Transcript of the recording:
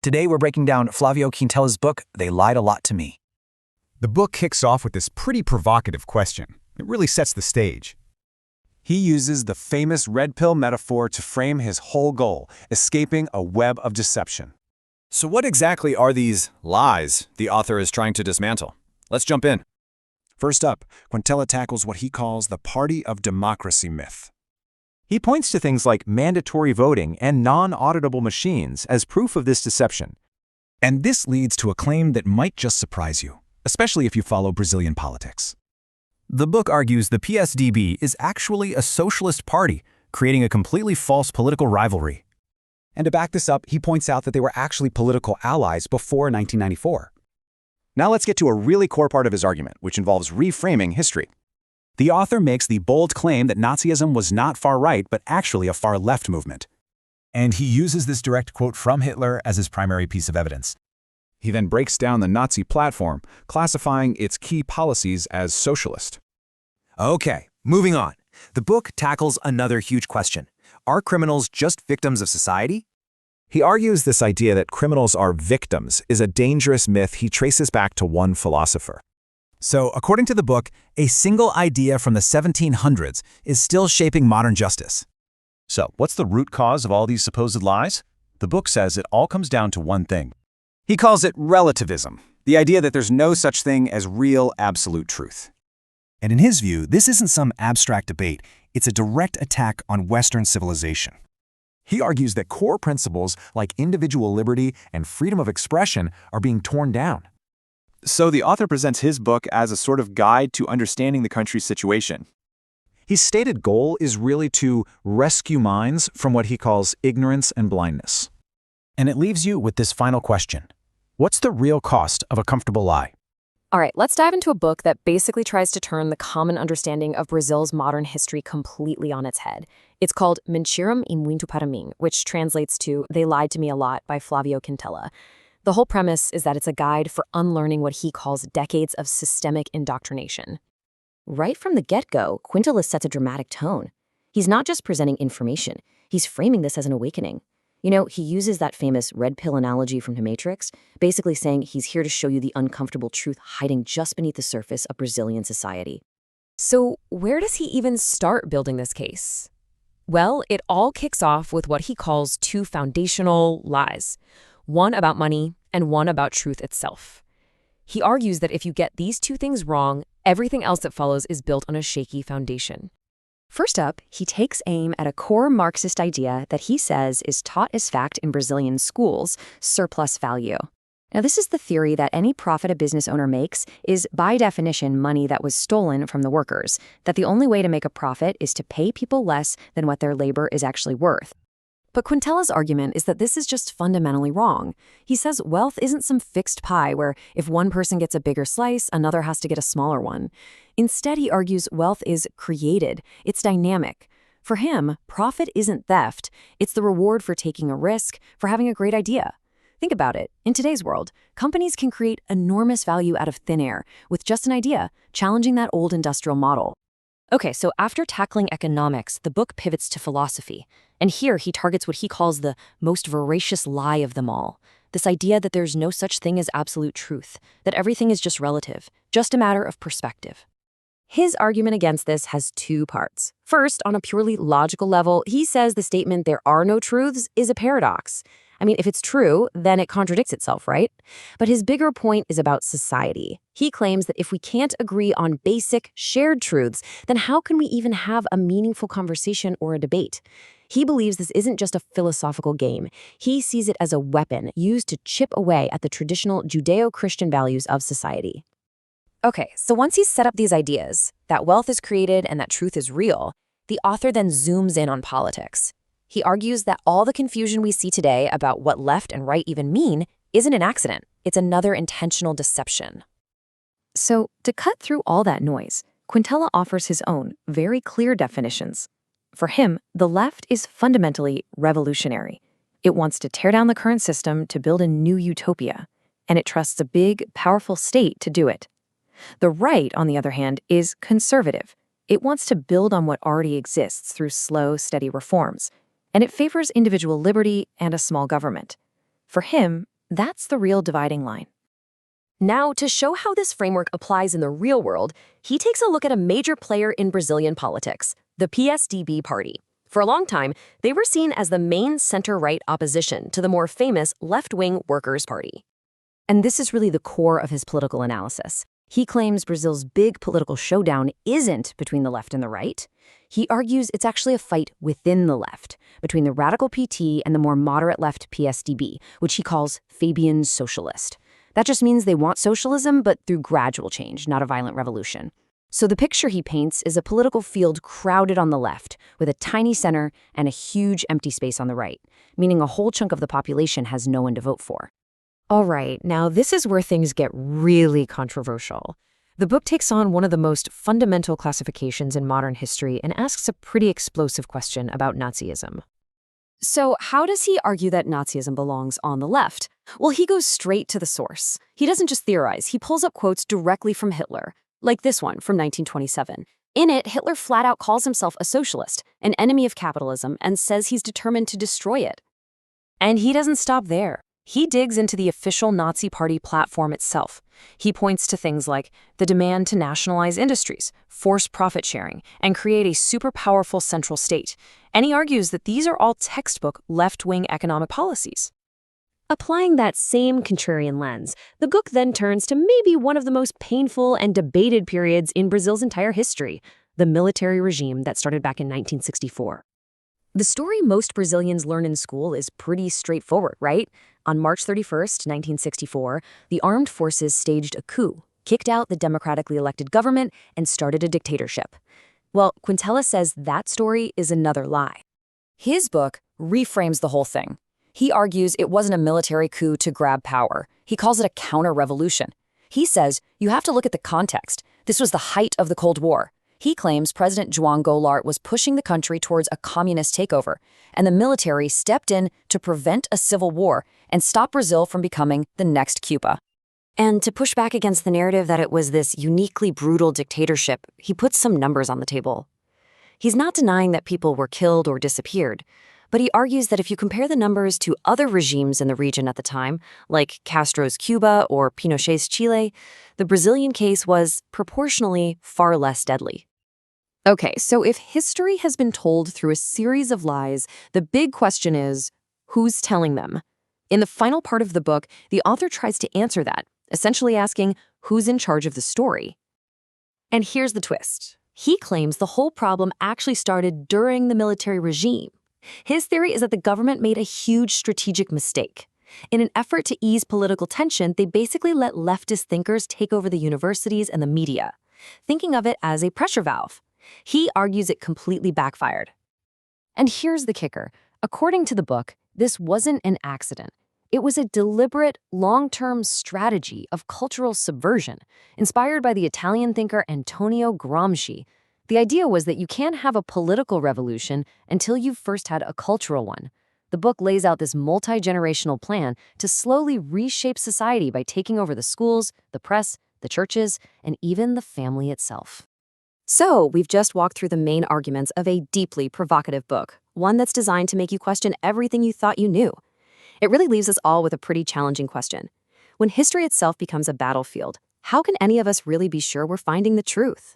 Today we're breaking down Flavio Quintella's book, They Lied a Lot to Me. The book kicks off with this pretty provocative question. It really sets the stage. He uses the famous red pill metaphor to frame his whole goal, escaping a web of deception. So what exactly are these lies the author is trying to dismantle? Let's jump in. First up, Quintella tackles what he calls the party of democracy myth. He points to things like mandatory voting and non-auditable machines as proof of this deception. And this leads to a claim that might just surprise you, especially if you follow Brazilian politics. The book argues the PSDB is actually a socialist party, creating a completely false political rivalry. And to back this up, he points out that they were actually political allies before 1994. Now let's get to a really core part of his argument, which involves reframing history. The author makes the bold claim that Nazism was not far-right, but actually a far-left movement. And he uses this direct quote from Hitler as his primary piece of evidence. He then breaks down the Nazi platform, classifying its key policies as socialist. Okay, moving on. The book tackles another huge question. Are criminals just victims of society? He argues this idea that criminals are victims is a dangerous myth he traces back to one philosopher. So, according to the book, a single idea from the 1700s is still shaping modern justice. So, what's the root cause of all these supposed lies? The book says it all comes down to one thing. He calls it relativism, the idea that there's no such thing as real absolute truth. And in his view, this isn't some abstract debate, it's a direct attack on Western civilization. He argues that core principles like individual liberty and freedom of expression are being torn down. So the author presents his book as a sort of guide to understanding the country's situation. His stated goal is really to rescue minds from what he calls ignorance and blindness. And it leaves you with this final question. What's the real cost of a comfortable lie? All right, let's dive into a book that basically tries to turn the common understanding of Brazil's modern history completely on its head. It's called Mentiram Muito Para Mim, which translates to They Lied to Me a Lot by Flavio Quintella. The whole premise is that it's a guide for unlearning what he calls decades of systemic indoctrination. Right from the get-go, Quintella sets a dramatic tone. He's not just presenting information, he's framing this as an awakening. You know, he uses that famous red pill analogy from The Matrix, basically saying he's here to show you the uncomfortable truth hiding just beneath the surface of Brazilian society. So where does he even start building this case? Well, it all kicks off with what he calls two foundational lies, one about money and one about truth itself. He argues that if you get these two things wrong, everything else that follows is built on a shaky foundation. First up, he takes aim at a core Marxist idea that he says is taught as fact in Brazilian schools, surplus value. Now, this is the theory that any profit a business owner makes is, by definition, money that was stolen from the workers, that the only way to make a profit is to pay people less than what their labor is actually worth. But Quintella's argument is that this is just fundamentally wrong. He says wealth isn't some fixed pie where if one person gets a bigger slice, another has to get a smaller one. Instead, he argues wealth is created. It's dynamic. For him, profit isn't theft. It's the reward for taking a risk, for having a great idea. Think about it. In today's world, companies can create enormous value out of thin air with just an idea, challenging that old industrial model. Okay, so after tackling economics, the book pivots to philosophy. And here he targets what he calls the most voracious lie of them all. This idea that there's no such thing as absolute truth, that everything is just relative, just a matter of perspective. His argument against this has two parts. First, on a purely logical level, he says the statement there are no truths is a paradox. I mean, if it's true, then it contradicts itself, right? But his bigger point is about society. He claims that if we can't agree on basic, shared truths, then how can we even have a meaningful conversation or a debate? He believes this isn't just a philosophical game. He sees it as a weapon used to chip away at the traditional Judeo-Christian values of society. Okay, so once he's set up these ideas, that wealth is created and that truth is real, the author then zooms in on politics. He argues that all the confusion we see today about what left and right even mean isn't an accident. It's another intentional deception. So, to cut through all that noise, Quintella offers his own, very clear definitions. For him, the left is fundamentally revolutionary. It wants to tear down the current system to build a new utopia, and it trusts a big, powerful state to do it. The right, on the other hand, is conservative. It wants to build on what already exists through slow, steady reforms, and it favors individual liberty and a small government. For him, that's the real dividing line. Now, to show how this framework applies in the real world, he takes a look at a major player in Brazilian politics, the PSDB party. For a long time, they were seen as the main center-right opposition to the more famous left-wing Workers' Party. And this is really the core of his political analysis. He claims Brazil's big political showdown isn't between the left and the right. He argues it's actually a fight within the left, between the radical PT and the more moderate left PSDB, which he calls Fabian Socialist. That just means they want socialism, but through gradual change, not a violent revolution. So the picture he paints is a political field crowded on the left, with a tiny center and a huge empty space on the right, meaning a whole chunk of the population has no one to vote for. All right, now this is where things get really controversial. The book takes on one of the most fundamental classifications in modern history and asks a pretty explosive question about Nazism. So how does he argue that Nazism belongs on the left? Well, he goes straight to the source. He doesn't just theorize, he pulls up quotes directly from Hitler, like this one from 1927. In it, Hitler flat out calls himself a socialist, an enemy of capitalism, and says he's determined to destroy it. And he doesn't stop there. He digs into the official Nazi Party platform itself. He points to things like the demand to nationalize industries, force profit sharing, and create a super powerful central state. And he argues that these are all textbook left-wing economic policies. Applying that same contrarian lens, the book then turns to maybe one of the most painful and debated periods in Brazil's entire history, the military regime that started back in 1964. The story most Brazilians learn in school is pretty straightforward, right? On March 31st, 1964, the armed forces staged a coup, kicked out the democratically elected government, and started a dictatorship. Well, Quintella says that story is another lie. His book reframes the whole thing. He argues it wasn't a military coup to grab power. He calls it a counter-revolution. He says you have to look at the context. This was the height of the Cold War. He claims President João Goulart was pushing the country towards a communist takeover, and the military stepped in to prevent a civil war and stop Brazil from becoming the next Cuba. And to push back against the narrative that it was this uniquely brutal dictatorship, he puts some numbers on the table. He's not denying that people were killed or disappeared, but he argues that if you compare the numbers to other regimes in the region at the time, like Castro's Cuba or Pinochet's Chile, the Brazilian case was proportionally far less deadly. Okay, so if history has been told through a series of lies, the big question is, who's telling them? In the final part of the book, the author tries to answer that, essentially asking, who's in charge of the story? And here's the twist. He claims the whole problem actually started during the military regime. His theory is that the government made a huge strategic mistake. In an effort to ease political tension, they basically let leftist thinkers take over the universities and the media, thinking of it as a pressure valve. He argues it completely backfired. And here's the kicker. According to the book, this wasn't an accident. It was a deliberate, long-term strategy of cultural subversion, inspired by the Italian thinker Antonio Gramsci. The idea was that you can't have a political revolution until you've first had a cultural one. The book lays out this multi-generational plan to slowly reshape society by taking over the schools, the press, the churches, and even the family itself. So, we've just walked through the main arguments of a deeply provocative book, one that's designed to make you question everything you thought you knew. It really leaves us all with a pretty challenging question. When history itself becomes a battlefield, how can any of us really be sure we're finding the truth?